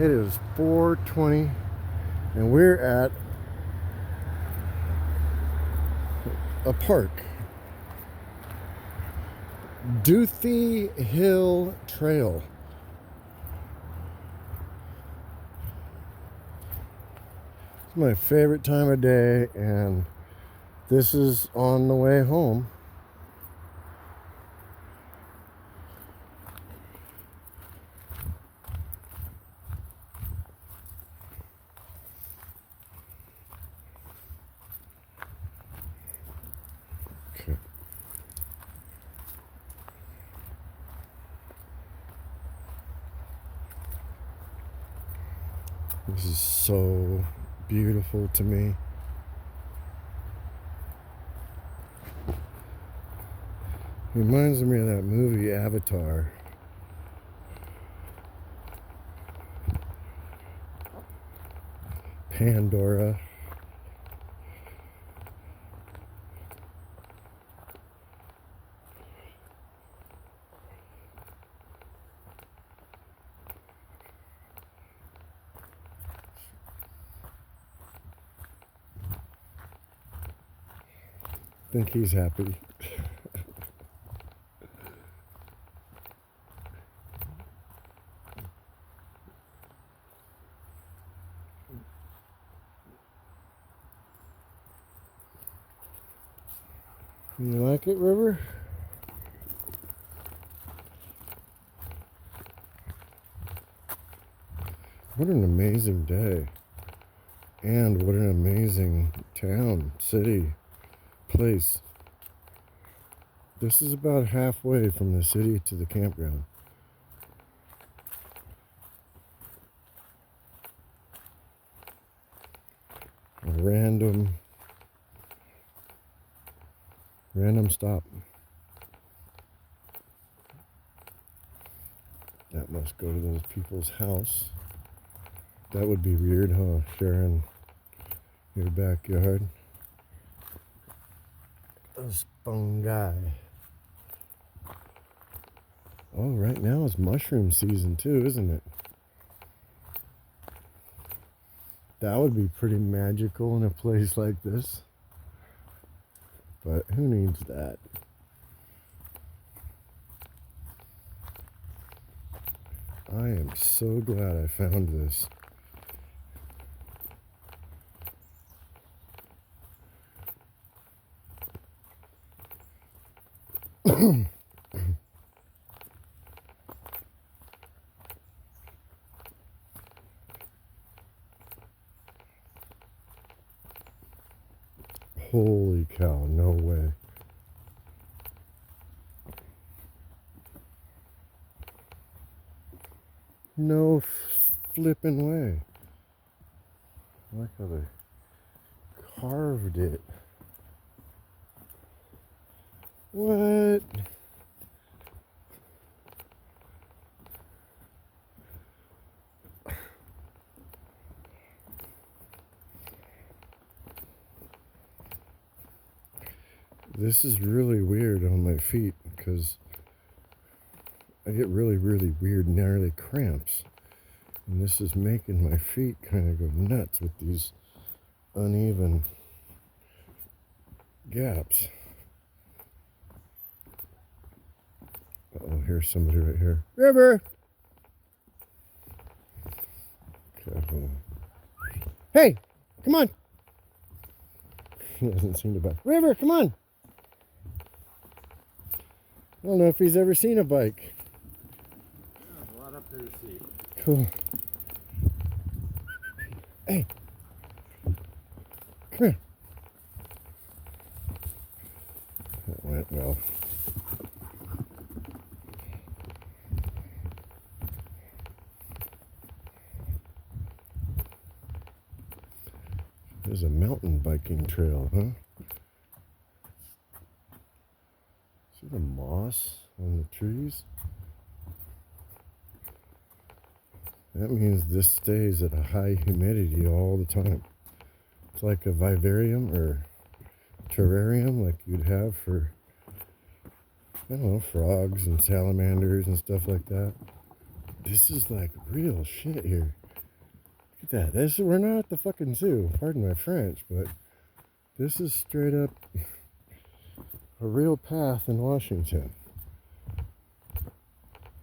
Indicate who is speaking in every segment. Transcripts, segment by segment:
Speaker 1: It is 4:20 and we're at a park. Duthie Hill Trail. It's my favorite time of day, and this is on the way home. Okay. This is so beautiful to me. Reminds me of that movie Avatar. Pandora. I think he's happy. You like it, River? What an amazing day. And what an amazing town, city, place. This is about halfway from the city to the campground. A random stop. That must go to those people's house. That would be weird, huh? Sharing your backyard. A spung guy. Oh, right now it's mushroom season too, isn't it? That would be pretty magical in a place like this. But who needs that? I am so glad I found this. Holy cow, no way. No flipping way. Look how they carved it. What? This is really weird on my feet because I get really weird, gnarly cramps. And this is making my feet kind of go nuts with these uneven gaps. Uh-oh, here's somebody right here. River! Okay. Hey, come on! He doesn't seem to back. River, come on! I don't know if he's ever seen a bike.
Speaker 2: There's a lot up there to see.
Speaker 1: Cool. Hey, come here. That went well. There's a mountain biking trail, huh? See the moss on the trees? That means this stays at a high humidity all the time. It's like a vivarium or terrarium like you'd have for, I don't know, frogs and salamanders and stuff like that. This is like real shit here. at that. We're not at the fucking zoo. Pardon my French, but this is straight up a real path in Washington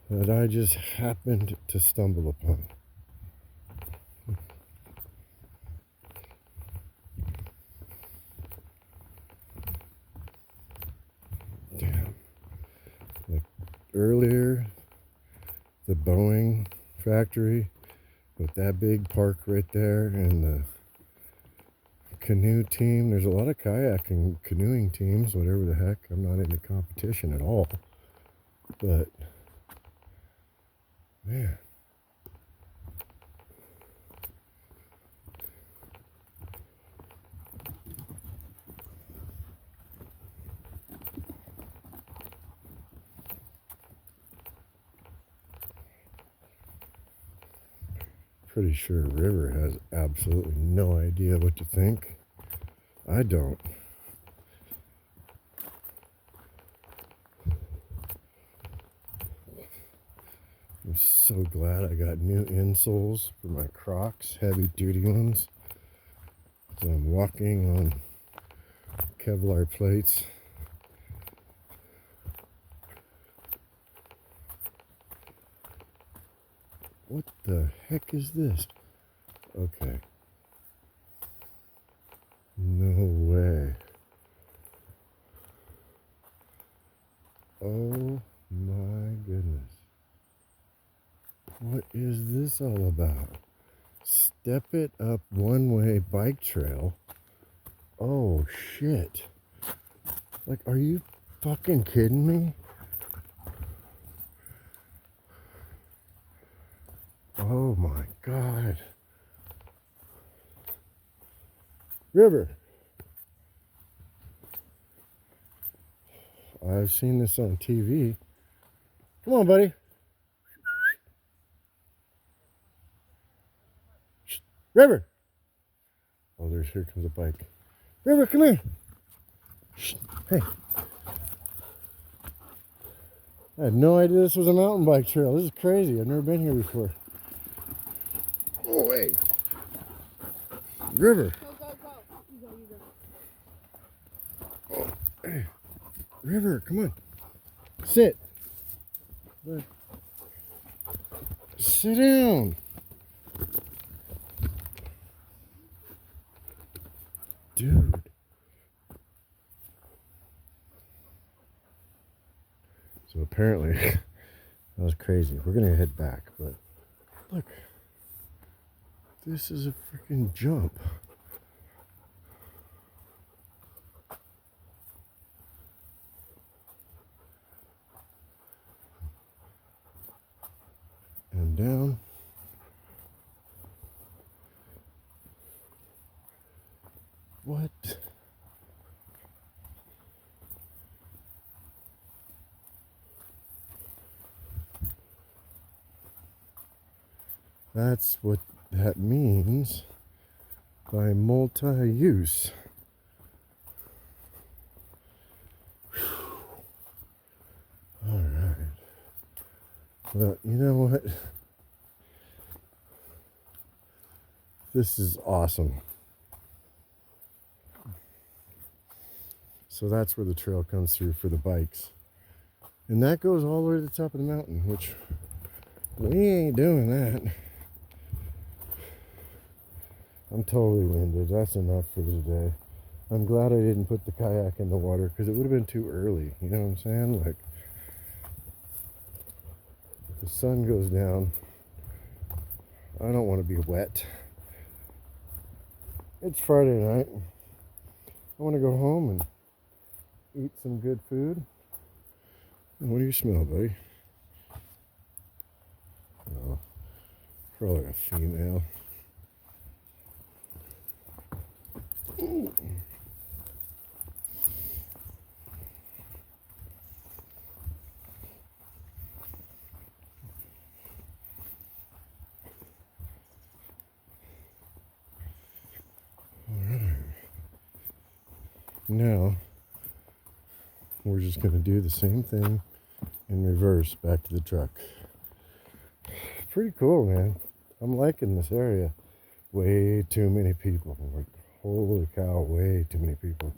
Speaker 1: that I just happened to stumble upon. Damn. Like earlier, the Boeing factory with that big park right there and the canoe team. There's a lot of kayaking, canoeing teams, whatever the heck. I'm not into competition at all. But, man. Pretty sure River has absolutely no idea what to think. I don't. I'm so glad I got new insoles for my Crocs, heavy duty ones. So I'm walking on Kevlar plates. What the heck is this? Okay. No way. Oh my goodness. What is this all about? Step It Up one-way bike trail. Oh shit. Like, are you fucking kidding me? Oh my God. River. I've seen this on TV. Come on, buddy. River. Oh, here comes a bike. River, come here. Hey. I had no idea this was a mountain bike trail. This is crazy. I've never been here before. Oh, wait. River.
Speaker 3: Go. You go.
Speaker 1: Oh, hey. River, come on. Sit. Sit down. Dude. So apparently, that was crazy. We're going to head back, but look. This is a freaking jump. And down. What? That's what that means by multi-use. All right. Well, you know what? This is awesome. So that's where the trail comes through for the bikes. And that goes all the way to the top of the mountain, which we ain't doing that. I'm totally winded. That's enough for today. I'm glad I didn't put the kayak in the water because it would have been too early. You know what I'm saying? Like, the sun goes down. I don't want to be wet. It's Friday night. I want to go home and eat some good food. And what do you smell, buddy? Oh, probably a female. Ooh. Now, we're just going to do the same thing in reverse back to the truck. Pretty cool, man. I'm liking this area. Way too many people. Like, holy cow, way too many people.